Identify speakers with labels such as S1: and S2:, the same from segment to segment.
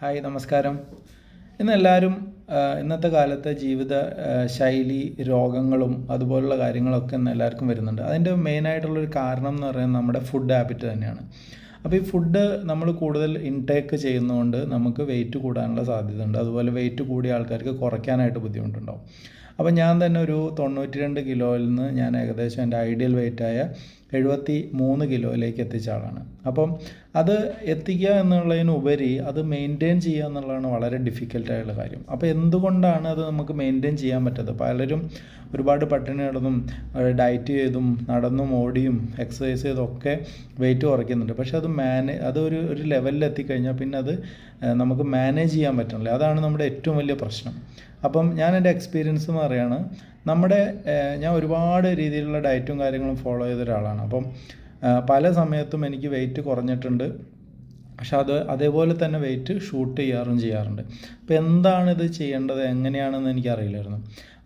S1: Hi, നമസ്കാരം. ഇന്നെല്ലാവരും ഇന്നത്തെ കാലത്തെ ജീവിത ശൈലി രോഗങ്ങളും അതുപോലുള്ള കാര്യങ്ങളൊക്കെ ഇന്ന് എല്ലാവർക്കും വരുന്നുണ്ട്. അതിൻ്റെ മെയിനായിട്ടുള്ളൊരു കാരണം എന്ന് പറയുന്നത് നമ്മുടെ ഫുഡ് ഹാബിറ്റ് തന്നെയാണ്. അപ്പോൾ ഈ ഫുഡ് നമ്മൾ കൂടുതൽ ഇൻടേക്ക് ചെയ്യുന്നതുകൊണ്ട് നമുക്ക് വെയിറ്റ് കൂടാനുള്ള സാധ്യതയുണ്ട്. അതുപോലെ വെയിറ്റ് കൂടിയ ആൾക്കാർക്ക് കുറയ്ക്കാനായിട്ട് ബുദ്ധിമുട്ടുണ്ടാവും. അപ്പോൾ ഞാൻ തന്നെ ഒരു 92 കിലോയിൽ നിന്ന് ഞാൻ ഏകദേശം എൻ്റെ ഐഡിയൽ വെയിറ്റായ 73 കിലോയിലേക്ക് എത്തിച്ച ആളാണ്. അപ്പം അത് എത്തിക്കുക എന്നുള്ളതിനുപരി അത് മെയിൻറ്റെയിൻ ചെയ്യുക എന്നുള്ളതാണ് വളരെ ഡിഫിക്കൽട്ടായുള്ള കാര്യം. അപ്പോൾ എന്തുകൊണ്ടാണ് അത് നമുക്ക് മെയിൻറ്റെയിൻ ചെയ്യാൻ പറ്റാത്തത്? പലരും ഒരുപാട് പട്ടിണി കിടന്നും ഡയറ്റ് ചെയ്തും നടന്നും ഓടിയും എക്സസൈസ് ചെയ്തൊക്കെ വെയിറ്റ് കുറയ്ക്കുന്നുണ്ട്. പക്ഷെ അത് ഒരു ലെവലിൽ എത്തിക്കഴിഞ്ഞാൽ പിന്നെ അത് നമുക്ക് മാനേജ് ചെയ്യാൻ പറ്റണില്ല. അതാണ് നമ്മുടെ ഏറ്റവും വലിയ പ്രശ്നം. അപ്പം ഞാൻ എൻ്റെ എക്സ്പീരിയൻസ് എന്ന് പറയുകയാണ്, ഞാൻ ഒരുപാട് രീതിയിലുള്ള ഡയറ്റും കാര്യങ്ങളും ഫോളോ ചെയ്ത ഒരാളാണ്. അപ്പം പല സമയത്തും എനിക്ക് വെയിറ്റ് കുറഞ്ഞിട്ടുണ്ട്, പക്ഷെ അതേപോലെ തന്നെ വെയിറ്റ് ഷൂട്ട് ചെയ്യാറുണ്ട്. അപ്പോൾ എന്താണ് ഇത് ചെയ്യേണ്ടത്, എങ്ങനെയാണെന്ന് എനിക്കറിയില്ലായിരുന്നു.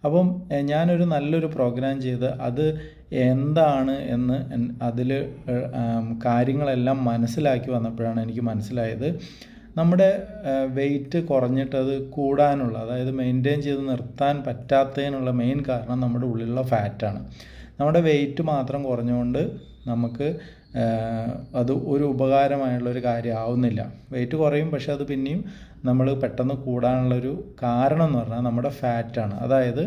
S1: അപ്പം ഞാനൊരു നല്ലൊരു പ്രോഗ്രാം ചെയ്ത് അത് എന്താണ് എന്ന് അതിൽ കാര്യങ്ങളെല്ലാം മനസ്സിലാക്കി വന്നപ്പോഴാണ് എനിക്ക് മനസ്സിലായത്, നമ്മുടെ വെയിറ്റ് കുറഞ്ഞിട്ടത് കൂടാനുള്ള, അതായത് മെയിൻറ്റെയിൻ ചെയ്ത് നിർത്താൻ പറ്റാത്തതിനുള്ള മെയിൻ കാരണം നമ്മുടെ ഉള്ളിലുള്ള ഫാറ്റാണ്. നമ്മുടെ വെയിറ്റ് മാത്രം കുറഞ്ഞുകൊണ്ട് നമുക്ക് അത് ഒരു ഉപകാരമായുള്ളൊരു കാര്യം ആവുന്നില്ല. വെയിറ്റ് കുറയും, പക്ഷെ അത് പിന്നെയും നമ്മൾ പെട്ടെന്ന് കൂടാനുള്ളൊരു കാരണം എന്ന് പറഞ്ഞാൽ നമ്മുടെ ഫാറ്റാണ്. അതായത്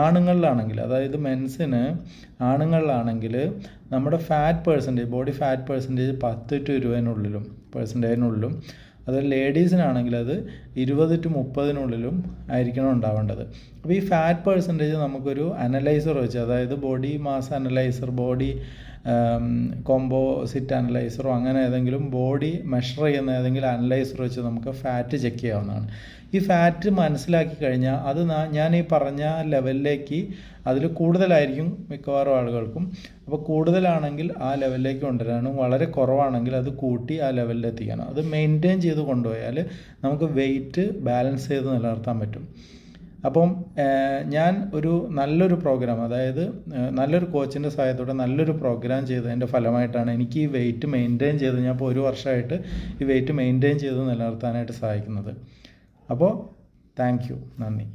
S1: ആണുങ്ങളിലാണെങ്കിൽ, അതായത് മെൻസിന് ആണുങ്ങളിലാണെങ്കിൽ നമ്മുടെ fat percentage, body fat percentage 10 to 20% അത് ലേഡീസിനാണെങ്കിൽ അത് 20 to 30 ആയിരിക്കണം ഉണ്ടാവേണ്ടത്. അപ്പോൾ ഈ ഫാറ്റ് പെർസെൻറ്റേജ് നമുക്കൊരു അനലൈസർ വെച്ച്, അതായത് body mass analyser, body composite അനലൈസറോ അങ്ങനെ ഏതെങ്കിലും ബോഡി മെഷർ ചെയ്യുന്ന ഏതെങ്കിലും അനലൈസർ വെച്ച് നമുക്ക് ഫാറ്റ് ചെക്ക് ചെയ്യാവുന്നതാണ്. ഈ ഫാറ്റ് മനസ്സിലാക്കി കഴിഞ്ഞാൽ അത് ഞാൻ ഈ പറഞ്ഞ ലെവലിലേക്ക് അതിൽ കൂടുതലായിരിക്കും മിക്കവാറും ആളുകൾക്കും. അപ്പോൾ കൂടുതലാണെങ്കിൽ ആ ലെവലിലേക്ക് കൊണ്ടുവരാനും, വളരെ കുറവാണെങ്കിൽ അത് കൂട്ടി ആ ലെവലിൽ എത്തിക്കാനും, അത് മെയിൻറ്റെയിൻ ചെയ്ത് കൊണ്ടുപോയാൽ നമുക്ക് വെയിറ്റ് ബാലൻസ് ചെയ്ത് നിലനിർത്താൻ പറ്റും. അപ്പം ഞാൻ നല്ലൊരു പ്രോഗ്രാം, അതായത് നല്ലൊരു കോച്ചിൻ്റെ സഹായത്തോടെ നല്ലൊരു പ്രോഗ്രാം ചെയ്തതിൻ്റെ ഫലമായിട്ടാണ് എനിക്ക് ഈ വെയിറ്റ് മെയിൻറ്റെയിൻ ചെയ്ത്, ഞാൻ ഇപ്പോൾ 1 വർഷമായിട്ട് ഈ വെയിറ്റ് മെയിൻറ്റെയിൻ ചെയ്ത് നിലനിർത്താനായിട്ട് സഹായിക്കുന്നത്. അപ്പോൾ താങ്ക് യു, നന്ദി.